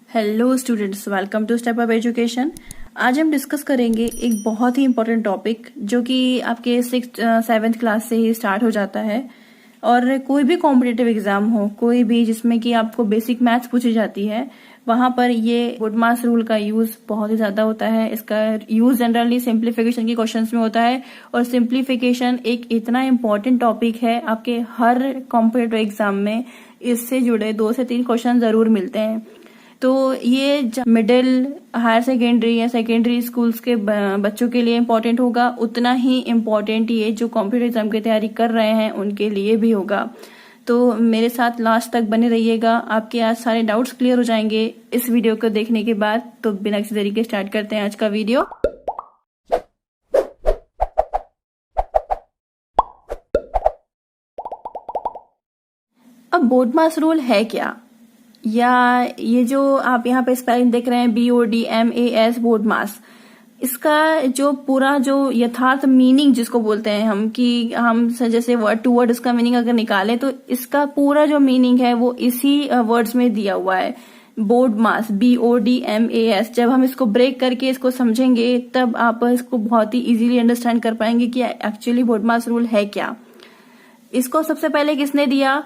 Hello students, welcome to Step Up Education. आज हम discuss करेंगे एक बहुत ही इम्पोर्टेंट टॉपिक जो कि आपके 6th-7th क्लास से ही स्टार्ट हो जाता है। और कोई भी कॉम्पिटिटिव एग्जाम हो, कोई भी जिसमें कि आपको बेसिक मैथ्स पूछी जाती है, वहां पर ये BODMAS रूल का यूज बहुत ही ज्यादा होता है। इसका यूज जनरली सिंप्लीफिकेशन के क्वेश्चंस में होता है और सिंप्लीफिकेशन एक इतना इम्पोर्टेंट टॉपिक है, आपके हर कॉम्पिटिटिव एग्जाम में इससे जुड़े 2 से 3 क्वेश्चन जरूर मिलते हैं। तो ये मिडिल, हायर सेकेंडरी या सेकेंडरी स्कूल्स के बच्चों के लिए इम्पोर्टेंट होगा, उतना ही इम्पोर्टेंट ये जो कॉम्पिटिटिव एग्जाम की तैयारी कर रहे हैं उनके लिए भी होगा। तो मेरे साथ लास्ट तक बने रहिएगा, आपके आज सारे डाउट्स क्लियर हो जाएंगे इस वीडियो को देखने के बाद। तो बिना किसी देरी के स्टार्ट करते हैं आज का वीडियो। अब BODMAS रूल है क्या, या ये जो आप यहाँ पे स्पेलिंग देख रहे हैं BODMAS BODMAS, इसका जो पूरा जो यथार्थ मीनिंग जिसको बोलते हैं हम, कि हम जैसे वर्ड टू वर्ड इसका मीनिंग अगर निकालें तो इसका पूरा जो मीनिंग है वो इसी वर्ड्स में दिया हुआ है। BODMAS BODMAS, जब हम इसको ब्रेक करके इसको समझेंगे तब आप इसको बहुत ही इजीली अंडरस्टैंड कर पाएंगे कि एक्चुअली BODMAS रूल है क्या। इसको सबसे पहले किसने दिया?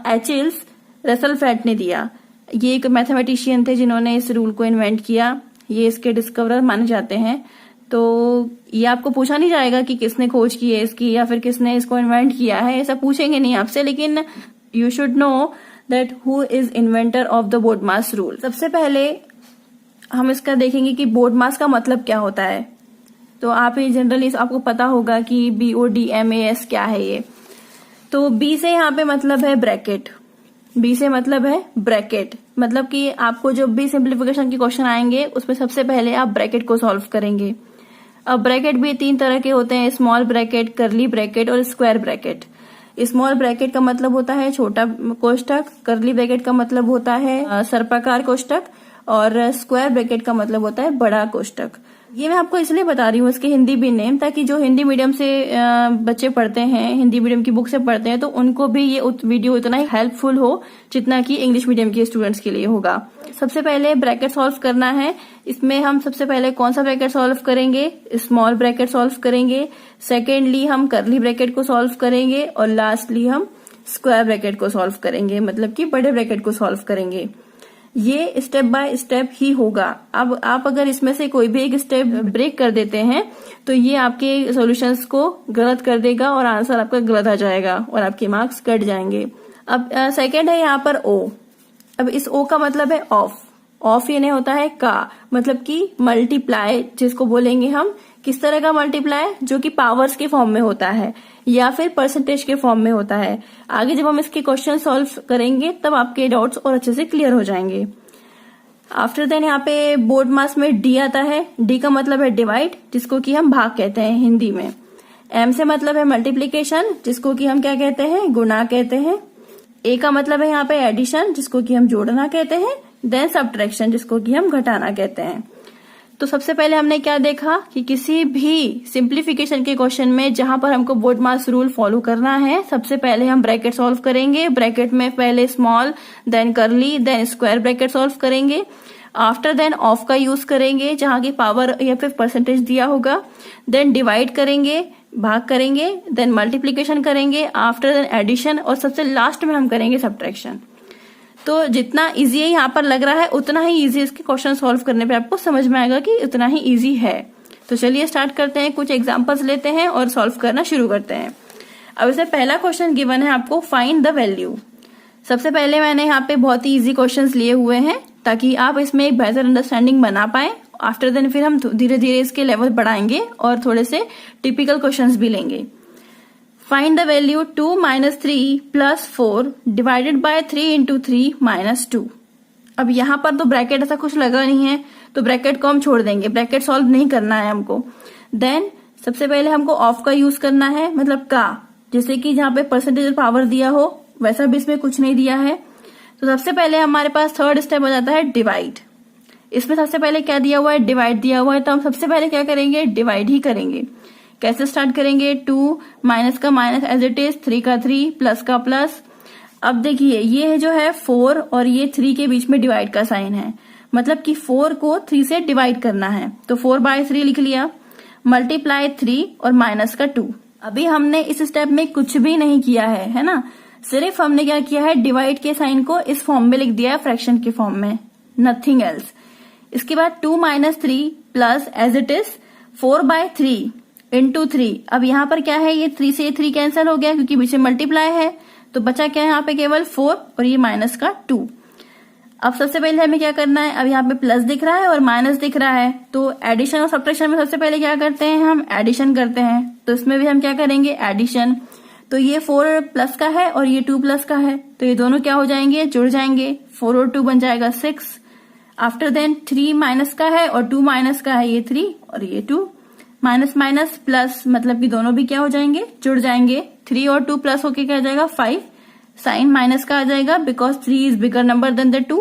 एचिल्स रसलफेल्ट ने दिया। ये एक मैथमेटिशियन थे जिन्होंने इस रूल को इन्वेंट किया। ये इसके डिस्कवरर माने जाते हैं। तो ये आपको पूछा नहीं जाएगा कि किसने खोज की है इसकी या फिर किसने इसको इन्वेंट किया है, ऐसा पूछेंगे नहीं आपसे, लेकिन you should know that who is inventor of the BODMAS rule. सबसे पहले हम इसका देखेंगे कि BODMAS का मतलब क्या होता है। तो आप ये जनरली आपको पता होगा कि BODMAS क्या है ये। तो B से यहाँ पे मतलब है ब्रैकेट, B से मतलब है ब्रैकेट, मतलब कि आपको जब भी सिंप्लीफिकेशन के क्वेश्चन आएंगे उसमें सबसे पहले आप ब्रैकेट को सॉल्व करेंगे। अब ब्रैकेट भी 3 तरह के होते हैं, स्मॉल ब्रैकेट, करली ब्रैकेट और स्क्वायर ब्रैकेट। स्मॉल ब्रैकेट का मतलब होता है छोटा कोष्टक, करली ब्रैकेट का मतलब होता है सर्पाकार कोष्टक, और स्क्वायर ब्रैकेट का मतलब होता है बड़ा कोष्टक। ये मैं आपको इसलिए बता रही हूँ इसके हिंदी भी नेम, ताकि जो हिंदी मीडियम से बच्चे पढ़ते हैं, हिंदी मीडियम की बुक से पढ़ते हैं, तो उनको भी ये वीडियो इतना ही हेल्पफुल हो जितना कि इंग्लिश मीडियम के स्टूडेंट्स के लिए होगा। सबसे पहले ब्रैकेट सॉल्व करना है। इसमें हम सबसे पहले कौन सा ब्रैकेट सॉल्व करेंगे? स्मॉल ब्रैकेट सॉल्व करेंगे। सेकेंडली हम करली ब्रैकेट को सॉल्व करेंगे और लास्टली हम स्क्वायर ब्रैकेट को सॉल्व करेंगे, मतलब कि बड़े ब्रैकेट को सॉल्व करेंगे। ये स्टेप बाय स्टेप ही होगा। अब आप अगर इसमें से कोई भी एक स्टेप ब्रेक कर देते हैं तो ये आपके सॉल्यूशंस को गलत कर देगा और आंसर आपका गलत आ जाएगा और आपके मार्क्स कट जाएंगे। अब सेकंड है यहाँ पर O। अब इस O का मतलब है ऑफ। ऑफ यानी होता है का, मतलब कि मल्टीप्लाई जिसको बोलेंगे हम। किस तरह का मल्टीप्लाई? जो कि पावर्स के फॉर्म में होता है या फिर परसेंटेज के फॉर्म में होता है। आगे जब हम इसके क्वेश्चन सॉल्व करेंगे तब आपके डाउट्स और अच्छे से क्लियर हो जाएंगे। आफ्टर देन यहाँ पे BODMAS में D आता है। D का मतलब है डिवाइड, जिसको कि हम भाग कहते हैं हिंदी में। M से मतलब है मल्टीप्लीकेशन, जिसको कि हम क्या कहते हैं? गुणा कहते हैं। A का मतलब है यहाँ पे एडिशन, जिसको कि हम जोड़ना कहते हैं। देन सब्ट्रैक्शन, जिसको कि हम घटाना कहते हैं। तो सबसे पहले हमने क्या देखा कि किसी भी सिंप्लीफिकेशन के क्वेश्चन में जहां पर हमको BODMAS रूल फॉलो करना है, सबसे पहले हम ब्रैकेट सॉल्व करेंगे। ब्रैकेट में पहले स्मॉल, देन करली, देन स्क्वायर ब्रैकेट सॉल्व करेंगे। आफ्टर देन ऑफ का यूज करेंगे जहां की पावर या फिर परसेंटेज दिया होगा। देन डिवाइड करेंगे, भाग करेंगे, देन मल्टीप्लीकेशन करेंगे, आफ्टर देन एडिशन, और सबसे लास्ट में हम करेंगे सब्ट्रैक्शन। तो जितना इजी है यहाँ पर लग रहा है उतना ही इजी इसके क्वेश्चन सॉल्व करने पे आपको समझ में आएगा कि उतना ही इजी है। तो चलिए स्टार्ट करते हैं, कुछ एग्जांपल्स लेते हैं और सॉल्व करना शुरू करते हैं। अब इसमें पहला क्वेश्चन गिवन है आपको, फाइंड द वैल्यू। सबसे पहले मैंने यहाँ पे बहुत ही इजी क्वेश्चंस लिए हुए हैं ताकि आप इसमें एक बेहतर अंडरस्टैंडिंग बना पाए। आफ्टर देन फिर हम धीरे धीरे इसके लेवल बढ़ाएंगे और थोड़े से टिपिकल क्वेश्चंस भी लेंगे। Find the value 2 - 3 + 4 divided by 3 × 3 - 2। अब यहाँ पर तो ब्रैकेट ऐसा कुछ लगा नहीं है तो ब्रैकेट को हम छोड़ देंगे, ब्रैकेट सॉल्व नहीं करना है हमको। देन सबसे पहले हमको ऑफ का यूज करना है, मतलब का, जैसे कि जहाँ पे परसेंटेज पावर दिया हो वैसा भी इसमें कुछ नहीं दिया है। तो सबसे पहले हमारे पास थर्ड स्टेप हो जाता है डिवाइड। इसमें सबसे पहले क्या दिया हुआ है? डिवाइड दिया हुआ है, तो हम सबसे पहले क्या करेंगे? डिवाइड ही करेंगे। कैसे स्टार्ट करेंगे? 2 माइनस का माइनस एज इट इज, 3 का 3, प्लस का प्लस। अब देखिए ये जो है 4 और ये 3 के बीच में डिवाइड का साइन है, मतलब कि 4 को 3 से डिवाइड करना है, तो 4/3 लिख लिया, मल्टीप्लाई 3 और माइनस का 2। अभी हमने इस स्टेप में कुछ भी नहीं किया है ना, सिर्फ हमने क्या किया है, डिवाइड के साइन को इस फॉर्म में लिख दिया है, फ्रैक्शन के फॉर्म में, नथिंग एल्स। इसके बाद 2 - 3 plus as it is 4/3 into 3। अब यहाँ पर क्या है, ये 3 से 3 कैंसिल हो गया क्योंकि बीच में मल्टीप्लाई है, तो बचा क्या है यहाँ पे, केवल 4 और ये माइनस का 2। अब सबसे पहले हमें क्या करना है, अब यहाँ पे प्लस दिख रहा है और माइनस दिख रहा है, तो एडिशन और सब्ट्रैक्शन में सबसे पहले क्या करते हैं, हम एडिशन करते हैं। तो इसमें भी हम क्या करेंगे, एडिशन। तो ये 4 प्लस का है और ये 2 प्लस का है, तो ये दोनों क्या हो जाएंगे, जुड़ जाएंगे, 4 और 2 बन जाएगा 6। आफ्टर देन 3 माइनस का है और 2 माइनस का है, ये 3 और ये 2, माइनस माइनस प्लस, मतलब कि दोनों भी क्या हो जाएंगे, जुड़ जाएंगे। 3 और 2 प्लस होके क्या आ जाएगा, 5। साइन माइनस का आ जाएगा because 3 is bigger number than the 2,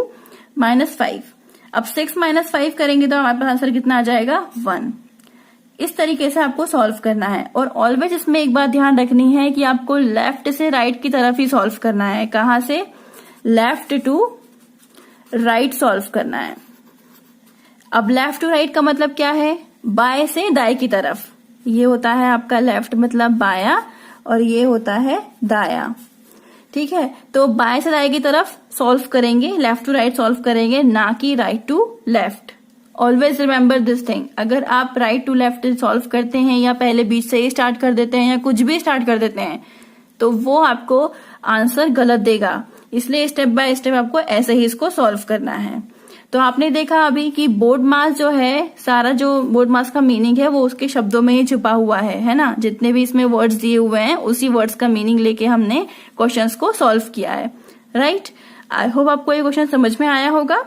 -5। अब 6 - 5 करेंगे तो हमारे पास आंसर कितना आ जाएगा, 1। इस तरीके से आपको सॉल्व करना है। और ऑलवेज इसमें एक बात ध्यान रखनी है कि आपको लेफ्ट से राइट की तरफ ही सॉल्व करना है। कहां से, लेफ्ट टू राइट सॉल्व करना है। अब लेफ्ट टू राइट का मतलब क्या है, बाएं से दाएं की तरफ। ये होता है आपका लेफ्ट मतलब बाया, और ये होता है दाया, ठीक है। तो बाएं से दाएं की तरफ सॉल्व करेंगे, लेफ्ट टू राइट सॉल्व करेंगे, ना कि right to left. Always remember this thing. अगर आप राइट टू लेफ्ट सॉल्व करते हैं या पहले बीच से ही स्टार्ट कर देते हैं या कुछ भी स्टार्ट कर देते हैं, तो वो आपको आंसर गलत देगा। इसलिए स्टेप बाय स्टेप आपको ऐसे ही इसको सॉल्व करना है। तो आपने देखा अभी कि बोर्ड मास जो है, सारा जो बोर्ड मास का मीनिंग है वो उसके शब्दों में ही छुपा हुआ है ना। जितने भी इसमें वर्ड्स दिए हुए हैं उसी वर्ड्स का मीनिंग लेके हमने क्वेश्चंस को सॉल्व किया है, राइट। आई होप आपको ये क्वेश्चन समझ में आया होगा।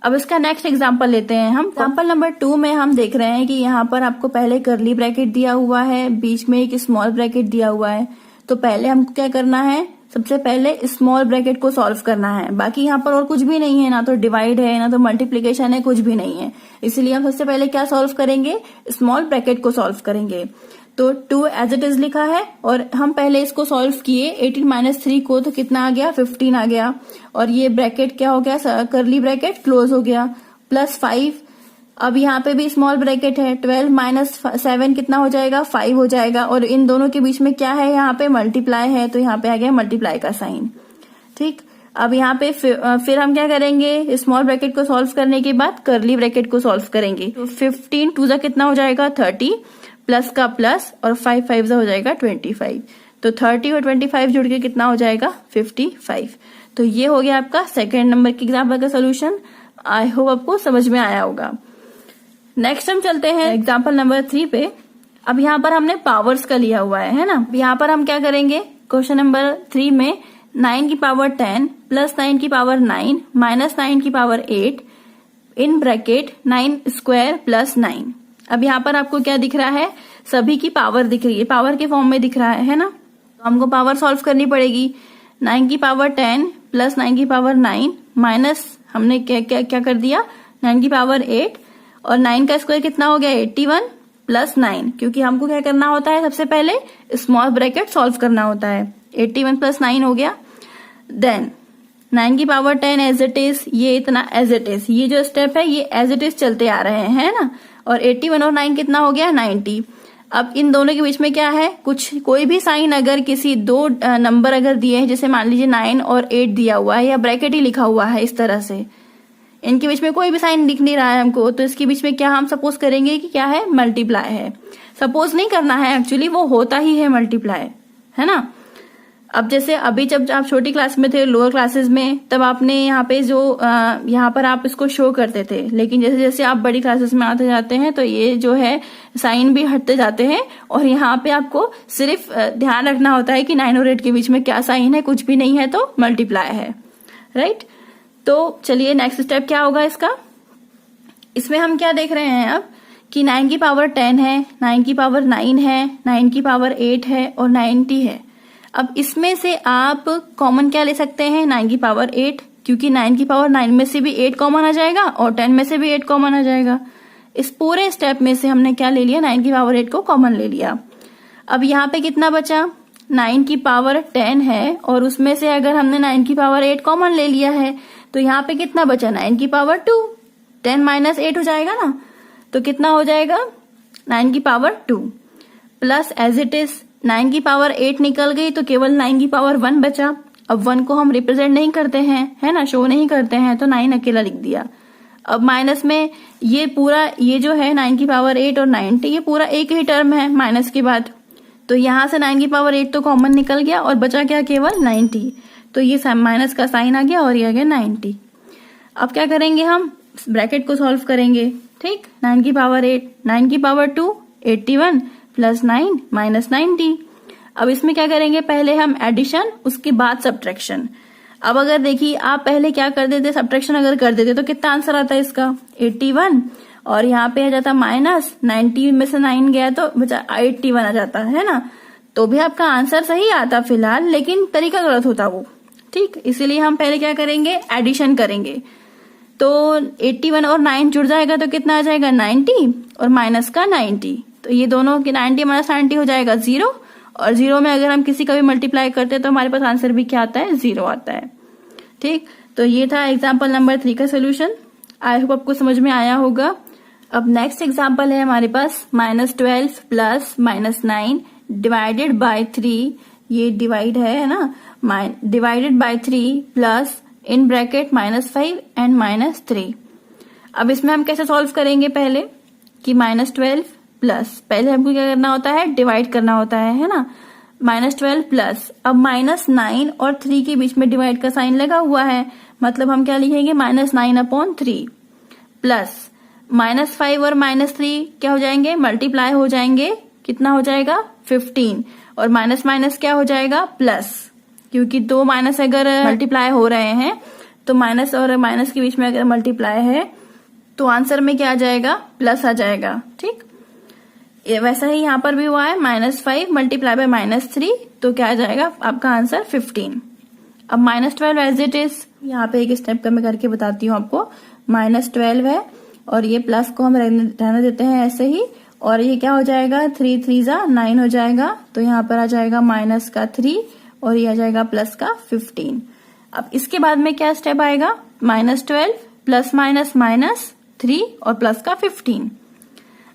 अब इसका नेक्स्ट एग्जाम्पल लेते हैं हम। एग्जाम्पल नंबर 2 में हम देख रहे हैं कि यहाँ पर आपको पहले कर्ली ब्रैकेट दिया हुआ है, बीच में एक स्मॉल ब्रैकेट दिया हुआ है। तो पहले हमको क्या करना है, सबसे पहले स्मॉल ब्रैकेट को सॉल्व करना है। बाकी यहाँ पर और कुछ भी नहीं है, ना तो डिवाइड है ना तो मल्टीप्लीकेशन है, कुछ भी नहीं है। इसलिए हम सबसे पहले क्या सॉल्व करेंगे, स्मॉल ब्रैकेट को सॉल्व करेंगे। तो 2 एज इट इज लिखा है और हम पहले इसको सॉल्व किए। 18 - 3 को तो कितना आ गया, 15 आ गया। और ये ब्रैकेट क्या हो गया, कर्ली ब्रैकेट क्लोज हो गया, +5। अब यहाँ पे भी स्मॉल ब्रैकेट है, 12 - 7 कितना हो जाएगा, 5 हो जाएगा। और इन दोनों के बीच में क्या है, यहाँ पे मल्टीप्लाई है, तो यहाँ पे आ गया मल्टीप्लाई का साइन, ठीक। अब यहाँ पे फिर हम क्या करेंगे, स्मॉल ब्रैकेट को सॉल्व करने के बाद कर्ली ब्रैकेट को सॉल्व करेंगे। तो 15 2 कितना हो जाएगा, 30, प्लस का प्लस और 5 5 हो जाएगा 25। तो 30 और 25 जुड़ के कितना हो जाएगा, 55। तो ये हो गया आपका सेकेंड नंबर के एग्जाम्पल का सोल्यूशन। आई होप आपको समझ में आया होगा। नेक्स्ट हम चलते हैं एग्जाम्पल नंबर 3 पे। अब यहाँ पर हमने पावर्स का लिया हुआ है ना। यहाँ पर हम क्या करेंगे, क्वेश्चन नंबर 3 में 9 की पावर 10 प्लस 9 की पावर 9 माइनस 9 की power 8 in bracket 9 square plus 9। अब यहाँ पर आपको क्या दिख रहा है, सभी की पावर दिख रही है, पावर के फॉर्म में दिख रहा है ना। तो हमको पावर सॉल्व करनी पड़ेगी। 9 की पावर 10 प्लस 9 की पावर 9 माइनस हमने क्या कर दिया, 9 की पावर 8 और 9 का स्क्वायर कितना हो गया, 81 प्लस 9। क्योंकि हमको क्या करना होता है, सबसे पहले स्मॉल ब्रैकेट सॉल्व करना होता है। 81 प्लस 9 हो गया। देन 9 की पावर 10 एज इट इज, ये इतना एज इट इज, ये जो स्टेप है ये एज इट इज चलते आ रहे हैं ना। और 81 और 9 कितना हो गया, 90। अब इन दोनों के बीच में क्या है, कोई भी साइन अगर किसी दो नंबर अगर दिए हैं, जैसे मान लीजिए 9 और 8 दिया हुआ है या ब्रैकेट ही लिखा हुआ है इस तरह से, इनके बीच में कोई भी साइन दिख नहीं रहा है हमको, तो इसके बीच में क्या हम सपोज करेंगे कि क्या है, मल्टीप्लाई है। सपोज नहीं करना है, एक्चुअली वो होता ही है मल्टीप्लाई, है ना। अब जैसे अभी जब आप छोटी क्लास में थे, लोअर क्लासेस में, तब आपने यहाँ पे जो यहाँ पर आप इसको शो करते थे, लेकिन जैसे जैसे आप बड़ी क्लासेस में आते जाते हैं तो ये जो है साइन भी हटते जाते हैं। और यहाँ पे आपको सिर्फ ध्यान रखना होता है कि 9 और 8 के बीच में क्या साइन है, कुछ भी नहीं है तो मल्टीप्लाई है, राइट। तो चलिए नेक्स्ट स्टेप क्या होगा इसका। इसमें हम क्या देख रहे हैं अब कि 9 की पावर 10 है, 9 की पावर 9 है, 9 की पावर 8 है और 90 है। अब इसमें से आप कॉमन क्या ले सकते हैं, 9 की पावर 8, क्योंकि 9 की पावर 9 में से भी 8 कॉमन आ जाएगा और 10 में से भी 8 कॉमन आ जाएगा। इस पूरे स्टेप में से हमने क्या ले लिया, 9 की पावर 8 को कॉमन ले लिया। अब यहाँ पे कितना बचा, 9 की पावर 10 है और उसमें से अगर हमने 9 की पावर 8 कॉमन ले लिया है तो यहाँ पे कितना बचा, 9 की पावर 2, 10 माइनस 8 हो जाएगा ना, तो कितना हो जाएगा 9 की power 2 plus as it is 9 की पावर 8 निकल गई तो केवल 9 की पावर 1 बचा। अब 1 को हम रिप्रेजेंट नहीं करते हैं, है ना, शो नहीं करते हैं, तो 9 अकेला लिख दिया। अब माइनस में ये पूरा, ये जो है 9 की पावर 8 और 90, ये पूरा एक ही टर्म है माइनस के बाद, तो यहां से 9 की पावर 8 तो कॉमन निकल गया और बचा क्या, केवल 90, तो ये माइनस का साइन आ गया और ये आ गया 90। अब क्या करेंगे, हम ब्रैकेट को सॉल्व करेंगे, ठीक। 9 की पावर 8, 9 की पावर 2 81 प्लस 9 माइनस 90। अब इसमें क्या करेंगे, पहले हम एडिशन, उसके बाद सब्ट्रैक्शन। अब अगर देखिए आप पहले क्या कर देते, सब्ट्रैक्शन अगर कर देते तो कितना आंसर आता है इसका, 81, और यहाँ पे आ जाता माइनस 90 में से 9 गया तो बचा 81 आ जाता है ना, तो भी आपका आंसर सही आता फिलहाल, लेकिन तरीका गलत होता वो, ठीक। इसीलिए हम पहले क्या करेंगे, एडिशन करेंगे। तो 81 और 9 जुड़ जाएगा तो कितना आ जाएगा, 90 और माइनस का 90, तो ये दोनों की 90 माइनस 90 हो जाएगा 0, और 0 में अगर हम किसी का भी मल्टीप्लाई करते हैं तो हमारे पास आंसर भी क्या आता है, 0 आता है, ठीक। तो ये था एग्जाम्पल नंबर 3 का सोल्यूशन। आई होप आपको समझ में आया होगा। अब नेक्स्ट एग्जाम्पल है हमारे पास -12 प्लस -9 डिवाइडेड बाय 3, ये डिवाइड है ना, divided by 3 plus in bracket -5 and -3। अब इसमें हम कैसे सॉल्व करेंगे, पहले कि -12 प्लस, पहले हमको क्या करना होता है, डिवाइड करना होता है ना, -12 प्लस, अब -9 और 3 के बीच में डिवाइड का साइन लगा हुआ है, मतलब हम क्या लिखेंगे, -9/3 प्लस -5 और -3 क्या हो जाएंगे, मल्टीप्लाई हो जाएंगे, कितना हो जाएगा 15, और माइनस माइनस क्या हो जाएगा, प्लस, क्योंकि दो माइनस अगर मल्टीप्लाई हो रहे हैं तो माइनस और माइनस के बीच में अगर मल्टीप्लाई है तो आंसर में क्या आ जाएगा, प्लस आ जाएगा, ठीक। वैसा ही यहाँ पर भी हुआ है, -5 मल्टीप्लाई बाय -3, तो क्या आ जाएगा आपका आंसर 15। अब -12 एज इट इज, यहाँ पे एक स्टेप का मैं करके बताती हूँ आपको। -12 है और ये प्लस को हम रहने देते हैं ऐसे ही, और ये क्या हो जाएगा, 3 3 जा 9 हो जाएगा, तो यहाँ पर आ जाएगा माइनस का 3 और ये आ जाएगा प्लस का 15। अब इसके बाद में क्या स्टेप आएगा, -12 प्लस माइनस माइनस 3 और प्लस का 15।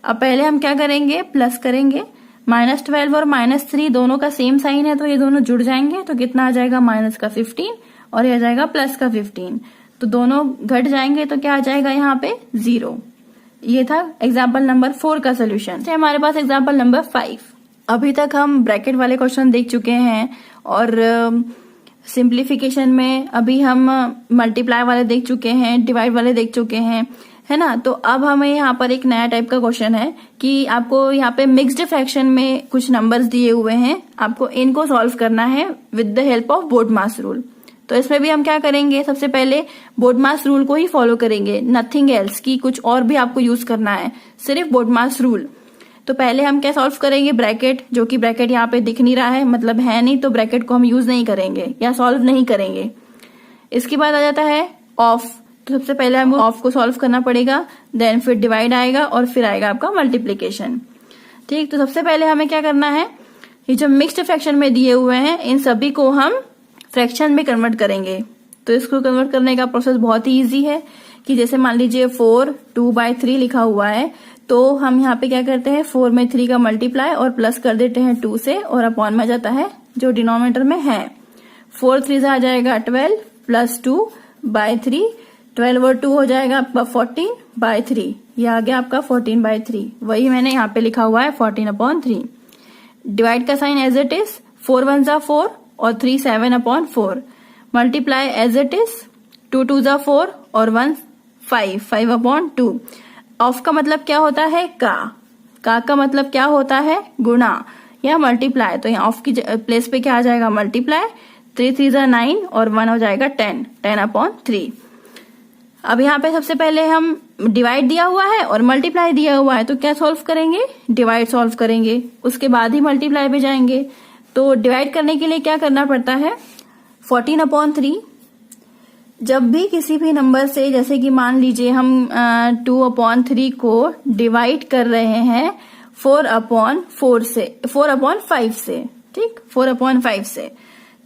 अब पहले हम क्या करेंगे, प्लस करेंगे, -12 और -3 दोनों का सेम साइन है तो ये दोनों जुड़ जाएंगे, तो कितना आ जाएगा, माइनस का 15 और ये आ जाएगा प्लस का 15, तो दोनों घट जाएंगे तो क्या आ जाएगा यहाँ पे 0। ये था एग्जाम्पल नंबर 4 का सोल्यूशन। हमारे पास एग्जाम्पल नंबर 5। अभी तक हम ब्रैकेट वाले क्वेश्चन देख चुके हैं और सिंप्लीफिकेशन में अभी हम मल्टीप्लाई वाले देख चुके हैं, डिवाइड वाले देख चुके हैं, है ना। तो अब हमें यहाँ पर एक नया टाइप का क्वेश्चन है कि आपको यहाँ पे मिक्स्ड फ्रैक्शन में कुछ नंबर्स दिए हुए हैं, आपको इनको सॉल्व करना है with the help of BODMAS rule. तो इसमें भी हम क्या करेंगे, सबसे पहले बोडमास रूल को ही फॉलो करेंगे, नथिंग एल्स, की कुछ और भी आपको यूज करना है, सिर्फ बोडमास रूल। तो पहले हम क्या सॉल्व करेंगे, ब्रैकेट, जो कि ब्रैकेट यहाँ पे दिख नहीं रहा है, मतलब है नहीं, तो ब्रैकेट को हम यूज नहीं करेंगे या सॉल्व नहीं करेंगे। इसके बाद आ जाता है ऑफ, तो सबसे पहले हमको ऑफ को सॉल्व करना पड़ेगा, देन फिर डिवाइड आएगा और फिर आएगा आपका मल्टीप्लीकेशन, ठीक। तो सबसे पहले हमें क्या करना है, ये जो मिक्स्ड फ्रैक्शन में दिए हुए हैं इन सभी को हम फ्रैक्शन में कन्वर्ट करेंगे। तो इसको कन्वर्ट करने का प्रोसेस बहुत ही इजी है कि जैसे मान लीजिए 4 2/3 लिखा हुआ है, तो हम यहाँ पे क्या करते हैं, 4 में 3 का मल्टीप्लाई और प्लस कर देते हैं 2 से, और अपॉन में जाता है जो डिनोमिनेटर में है। 4 3 आ जाएगा 12 प्लस 2/3, 12 और 2 हो जाएगा आपका 14/3, ये आ गया आपका 14/3, वही मैंने यहाँ पे लिखा हुआ है 14/3। डिवाइड का साइन एज इट इज, 4 1 जा 4 और 3 7/4, मल्टीप्लाई एज इट इज, 2 2 जा 4 और 1 5 5/2। ऑफ का मतलब क्या होता है, का मतलब क्या होता है, गुणा या मल्टीप्लाई, तो यहाँ ऑफ की प्लेस पे क्या आ जाएगा, मल्टीप्लाई, 3 3 जा 9 और 1 हो जाएगा 10 10/3। अब यहाँ पे सबसे पहले हम डिवाइड दिया हुआ है और मल्टीप्लाई दिया हुआ है, तो क्या सॉल्व करेंगे, डिवाइड सॉल्व करेंगे, उसके बाद ही मल्टीप्लाई पे जाएंगे। तो डिवाइड करने के लिए क्या करना पड़ता है, 14/3। जब भी किसी भी नंबर से, जैसे कि मान लीजिए हम 2/3 को डिवाइड कर रहे हैं 4/5 से, ठीक, 4/5 से।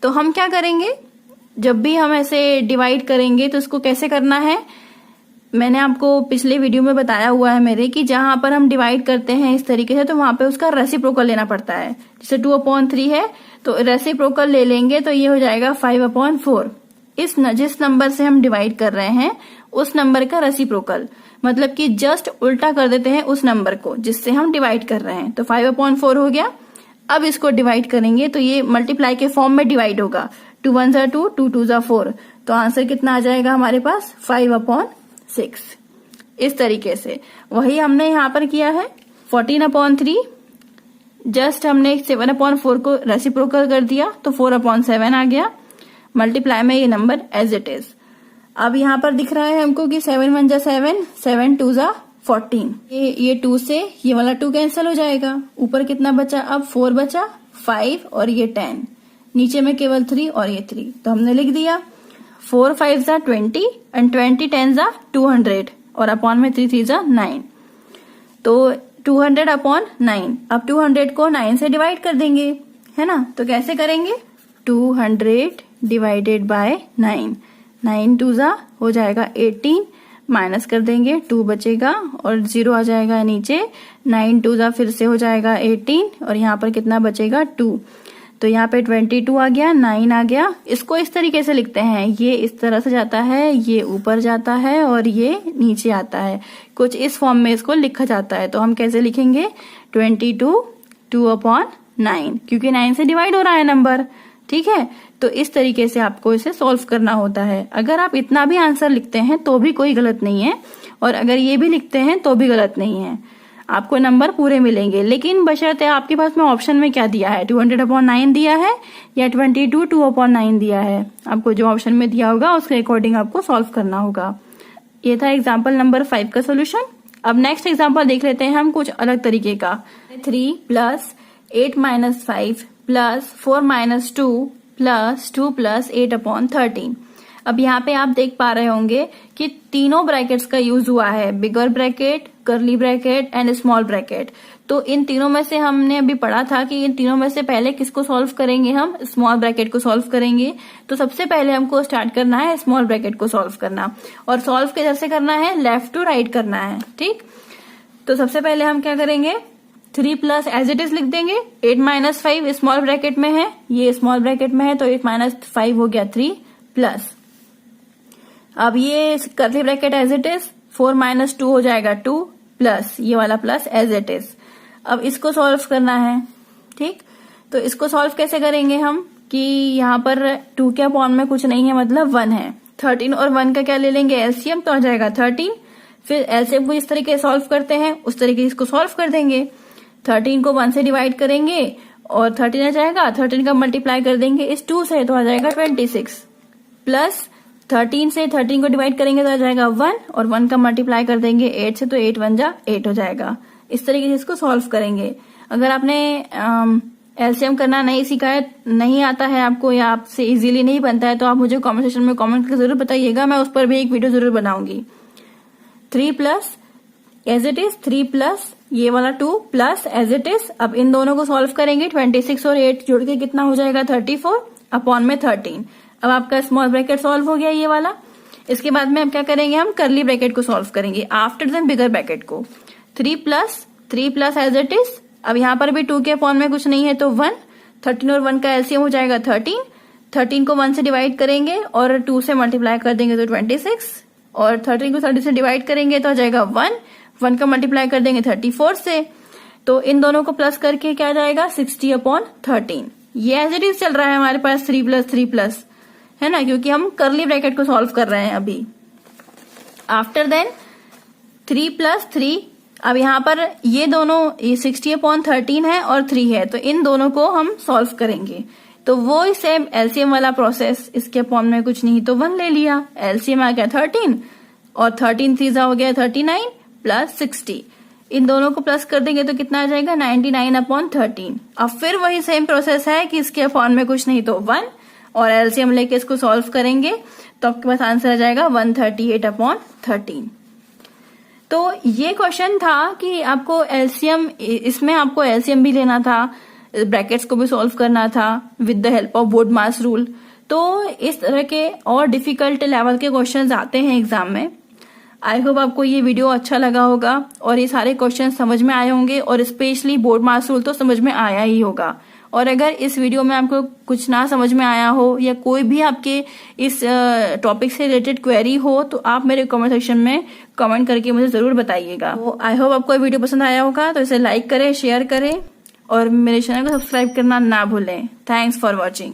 तो हम क्या करेंगे, जब भी हम ऐसे डिवाइड करेंगे तो इसको कैसे करना है, मैंने आपको पिछले वीडियो में बताया हुआ है मेरे कि जहां पर हम डिवाइड करते हैं इस तरीके से तो वहां पे उसका रेसिप्रोकल लेना पड़ता है। जैसे 2/3 है तो रेसिप्रोकल ले लेंगे तो ये हो जाएगा 5/4। जिस नंबर से हम डिवाइड कर रहे हैं उस नंबर का रेसिप्रोकल, मतलब कि जस्ट उल्टा कर देते हैं उस नंबर को जिससे हम डिवाइड कर रहे हैं। तो 5/4 हो गया। अब इसको डिवाइड करेंगे तो ये मल्टीप्लाई के फॉर्म में डिवाइड होगा। 2 1 2, 2 2 4। तो आंसर कितना आ जाएगा हमारे पास, 5/6। इस तरीके से वही हमने यहाँ पर किया है। 14/3 जस्ट हमने 7/4 को रेसिप्रोकल कर दिया तो 4/7 आ गया। मल्टीप्लाई में ये नंबर एज इट इज। अब यहाँ पर दिख रहा है हमको कि 7 1 7, 7 2 14। ये 2 से ये वाला 2 कैंसिल हो जाएगा। ऊपर कितना बचा, अब 4 बचा, 5 और ये 10। नीचे में केवल 3 और ये 3। तो हमने लिख दिया 4 5 20 एंड 20 10 200 और अपॉन में 3 3 9। तो 200/9। अब 200 को 9 से डिवाइड कर देंगे, है ना। तो कैसे करेंगे, 200 डिवाइडेड बाय 9। 9 2 हो जाएगा 18, माइनस कर देंगे 2 बचेगा और 0 आ जाएगा नीचे। 9 2 फिर से हो जाएगा 18 और यहाँ पर कितना बचेगा 2। तो यहाँ पे 22 आ गया, 9 आ गया। इसको इस तरीके से लिखते हैं, ये इस तरह से जाता है, ये ऊपर जाता है और ये नीचे आता है। कुछ इस फॉर्म में इसको लिखा जाता है। तो हम कैसे लिखेंगे, 22 2/9, क्योंकि 9 से डिवाइड हो रहा है नंबर। ठीक है, तो इस तरीके से आपको इसे सॉल्व करना होता है। अगर आप इतना भी आंसर लिखते हैं तो भी कोई गलत नहीं है, और अगर ये भी लिखते हैं तो भी गलत नहीं है, आपको नंबर पूरे मिलेंगे। लेकिन बशर्ते आपके पास में ऑप्शन में क्या दिया है, 200/9 दिया है या 22 2/9 दिया है। आपको जो ऑप्शन में दिया होगा उसके अकॉर्डिंग आपको सॉल्व करना होगा। ये था एग्जाम्पल नंबर 5 का सोल्यूशन। अब नेक्स्ट एग्जाम्पल देख लेते हैं हम कुछ अलग तरीके का। 3 + 8 - 5 + 4 - 2 + 2 + 8/13। अब यहाँ पे आप देख पा रहे होंगे कि तीनों ब्रैकेट्स का यूज हुआ है, bigger bracket, curly bracket and small bracket. तो इन तीनों में से हमने अभी पढ़ा था कि इन तीनों में से पहले किसको सॉल्व करेंगे, हम स्मॉल ब्रैकेट को सॉल्व करेंगे। तो सबसे पहले हमको स्टार्ट करना है स्मॉल ब्रैकेट को सॉल्व करना, और सॉल्व किधर से करना है, लेफ्ट टू राइट करना है। ठीक, तो सबसे पहले हम क्या करेंगे, 3 + एज इट इज लिख देंगे। 8 - 5 स्मॉल ब्रैकेट में है, ये स्मॉल ब्रैकेट में है, तो 8 - 5 हो गया 3 प्लस। अब ये curly bracket as it is, 4 - 2 हो जाएगा 2 प्लस, ये वाला प्लस एज इट इज। अब इसको सॉल्व करना है। ठीक, तो इसको सॉल्व कैसे करेंगे हम, कि यहाँ पर 2 के अपॉन में कुछ नहीं है, मतलब 1 है। 13 और 1 का क्या ले लेंगे, एलसीएम, तो आ जाएगा 13। फिर एलसीएम को इस तरीके से सॉल्व करते हैं, उस तरीके से इसको सॉल्व कर देंगे। 13 को 1 से डिवाइड करेंगे और 13 आ जाएगा। 13 का मल्टीप्लाई कर देंगे इस 2 से, तो आ जाएगा 26 प्लस 13 से 13 को डिवाइड करेंगे तो आ जाएगा 1, और 1 का मल्टीप्लाई कर देंगे 8 से, तो 8 1 8 हो जाएगा। इस तरीके से इसको सॉल्व करेंगे। अगर आपने एलसीएम करना नहीं सीखा है, नहीं आता है आपको, या आपसे इजीली नहीं बनता है, तो आप मुझे कमेंट सेक्शन में कमेंट करके जरूर बताइएगा, मैं उस पर भी एक वीडियो जरूर बनाऊंगी। 3 plus as it is, 3 plus ये वाला 2 प्लस एज इट इज। अब इन दोनों को सॉल्व करेंगे, 26 और 8 जोड़ के कितना हो जाएगा, 34 अपॉन में 13। अब आपका स्मॉल ब्रैकेट सॉल्व हो गया ये वाला। इसके बाद में अब क्या करेंगे, हम कर्ली ब्रैकेट को सॉल्व करेंगे आफ्टर देन बिगर ब्रैकेट को। 3 प्लस एज इट इज। अब यहाँ पर भी 2 के अपॉन में कुछ नहीं है तो 1, 13 और 1 का एलसीएम हो जाएगा 13। 13 को 1 से डिवाइड करेंगे और 2 से मल्टीप्लाई कर देंगे तो 26, और 13 को 30 से डिवाइड करेंगे तो आ जाएगा 1 का मल्टीप्लाई कर देंगे 34 से। तो इन दोनों को प्लस करके क्या आ जाएगा, 60/13। ये एज इट इज चल रहा है हमारे पास 3 प्लस, है ना, क्योंकि हम कर्ली ब्रैकेट को सॉल्व कर रहे हैं अभी। After then 3 + 3। अब यहाँ पर ये दोनों, ये 60/13 है और 3 है, तो इन दोनों को हम सॉल्व करेंगे। तो वो सेम एलसीएम वाला प्रोसेस, इसके अपॉन में कुछ नहीं तो 1 ले लिया, एलसीएम आ गया 13 और 13 3 हो गया 39 प्लस 60। इन दोनों को प्लस कर देंगे तो कितना आ जाएगा, 99/13। अब फिर वही सेम प्रोसेस है कि इसके अपॉन में कुछ नहीं तो 1, और एलसीएम लेके इसको सॉल्व करेंगे तो आपके पास आंसर आ जाएगा 138/13। तो ये क्वेश्चन था कि आपको एलसीएम, इसमें आपको एलसीएम भी लेना था, ब्रैकेट्स को भी सॉल्व करना था with the help of BODMAS rule. तो इस तरह के और डिफिकल्ट लेवल के क्वेश्चंस आते हैं एग्जाम में। आई होप आपको ये वीडियो अच्छा लगा होगा और ये सारे क्वेश्चन समझ में आए होंगे और स्पेशली बोर्ड-मास रूल तो समझ में आया ही होगा। और अगर इस वीडियो में आपको कुछ ना समझ में आया हो या कोई भी आपके इस टॉपिक से रिलेटेड क्वेरी हो तो आप मेरे कमेंट सेक्शन में कमेंट करके मुझे जरूर बताइएगा। तो आई होप आपको ये वीडियो पसंद आया होगा, तो इसे लाइक करें, शेयर करें और मेरे चैनल को सब्सक्राइब करना ना भूलें। Thanks for watching.